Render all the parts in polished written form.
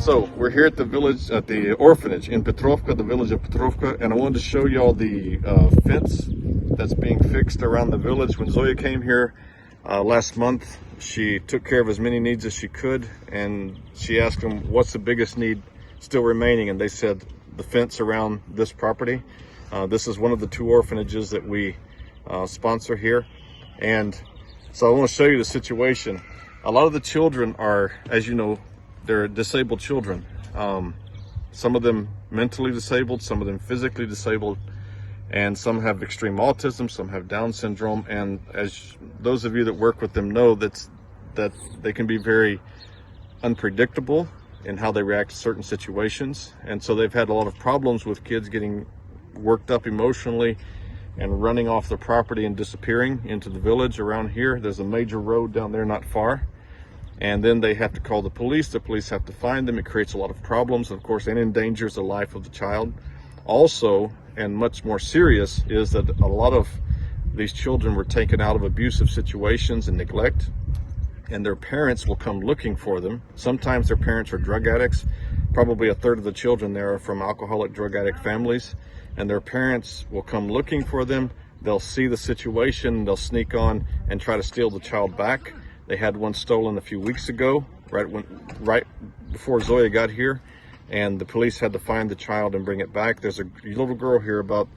So we're here at the village, at the orphanage in Petrovka, the village of Petrovka, and I wanted to show you all the fence that's being fixed around the village. When Zoya came here last month, she took care of as many needs as she could, and she asked them, what's the biggest need still remaining? And they said the fence around this property. This is one of the 2 orphanages that we sponsor here. And so I want to show you the situation. A lot of the children are, as you know, they're disabled children. Some of them mentally disabled, some of them physically disabled, and some have extreme autism, some have Down syndrome. And as those of you that work with them know, that they can be very unpredictable in how they react to certain situations. And so they've had a lot of problems with kids getting worked up emotionally and running off the property and disappearing into the village around here. There's a major road down there not far. And then they have to call the police have to find them. It creates a lot of problems. Of course, it endangers the life of the child. Also, and much more serious, is that a lot of these children were taken out of abusive situations and neglect, and their parents will come looking for them. Sometimes their parents are drug addicts. Probably a third of the children there are from alcoholic drug addict families, and their parents will come looking for them. They'll see the situation, they'll sneak on and try to steal the child back. They had one stolen a few weeks ago, right before Zoya got here, and the police had to find the child and bring it back. There's a little girl here about,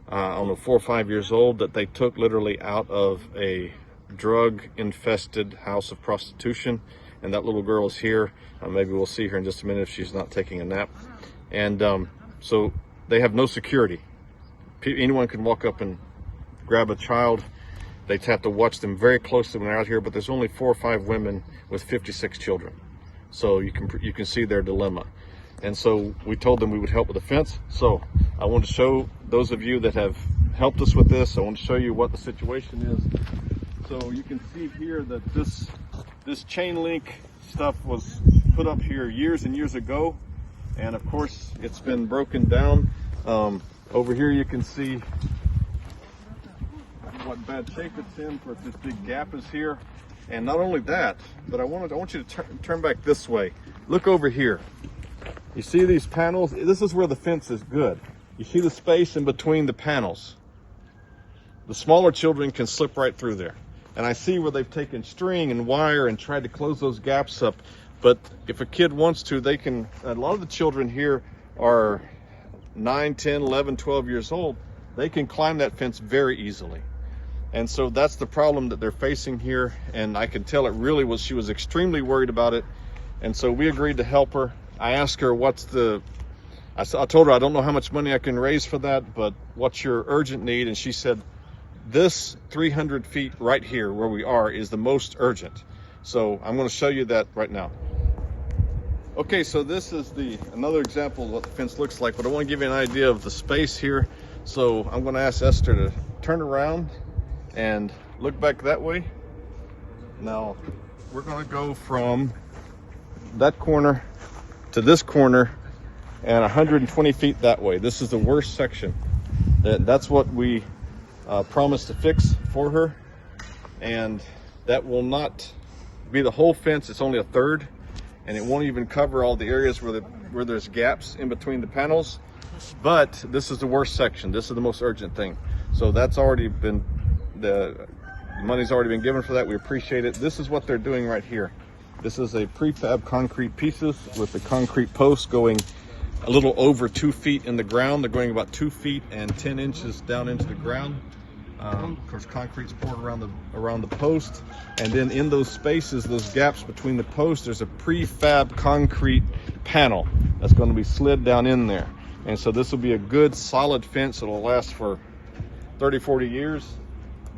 I don't know, 4 or 5 years old, that they took literally out of a drug-infested house of prostitution, and that little girl is here. Maybe we'll see her in just a minute if she's not taking a nap. And so they have no security. Anyone can walk up and grab a child. They have to watch them very closely when they're out here, but there's only 4 or 5 women with 56 children. So you can see their dilemma. And so we told them we would help with the fence. So I want to show those of you that have helped us with this, I want to show you what the situation is. So you can see here that this chain link stuff was put up here years and years ago. And of course, it's been broken down. Over here you can see what bad shape it's in, for this big gap is here. And not only that, but I want you to turn back this way. Look over here. You see these panels? This is where the fence is good. You see the space in between the panels. The smaller children can slip right through there. And I see where they've taken string and wire and tried to close those gaps up. But if a kid wants to, they can. A lot of the children here are 9, 10, 11, 12 years old. They can climb that fence very easily. And so that's the problem that they're facing here. And I can tell it really was, she was extremely worried about it. And so we agreed to help her. I asked her, I told her, I don't know how much money I can raise for that, but what's your urgent need? And she said, this 300 feet right here where we are is the most urgent. So I'm going to show you that right now. Okay, so this is another example of what the fence looks like, but I want to give you an idea of the space here. So I'm going to ask Esther to turn around and look back that way. Now we're going to go from that corner to this corner and 120 feet that way. This is the worst section. That's what we promised to fix for her, and that will not be the whole fence. It's only a third, and it won't even cover all the areas where there's gaps in between the panels. But this is the worst section. This is the most urgent thing. So that's already been, the money's already been given for that. We appreciate it. This is what they're doing right here. This is a prefab concrete pieces with the concrete posts going a little over 2 feet in the ground. They're going about 2 feet and 10 inches down into the ground. Of course, concrete's poured around the post, and then in those spaces, those gaps between the posts, there's a prefab concrete panel that's going to be slid down in there. And so this will be a good solid fence that'll last for 30-40 years,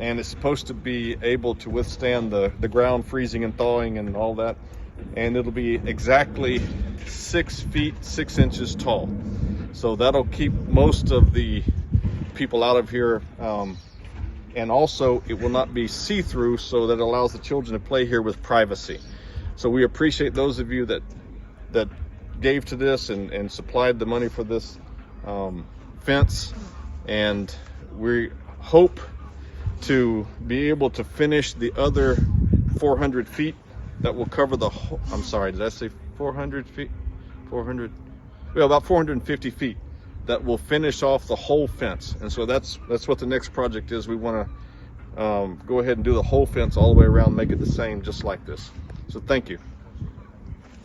and it's supposed to be able to withstand the ground freezing and thawing and all that. And it'll be exactly 6 feet 6 inches tall. So that'll keep most of the people out of here. And also it will not be see-through, so that allows the children to play here with privacy. So we appreciate those of you that gave to this and supplied the money for this fence. And we hope to be able to finish the other 400 feet that will cover the whole, I'm sorry, did I say 400 feet? 400, well, about 450 feet that will finish off the whole fence. And so that's what the next project is. We want to go ahead and do the whole fence all the way around, make it the same, just like this. So thank you.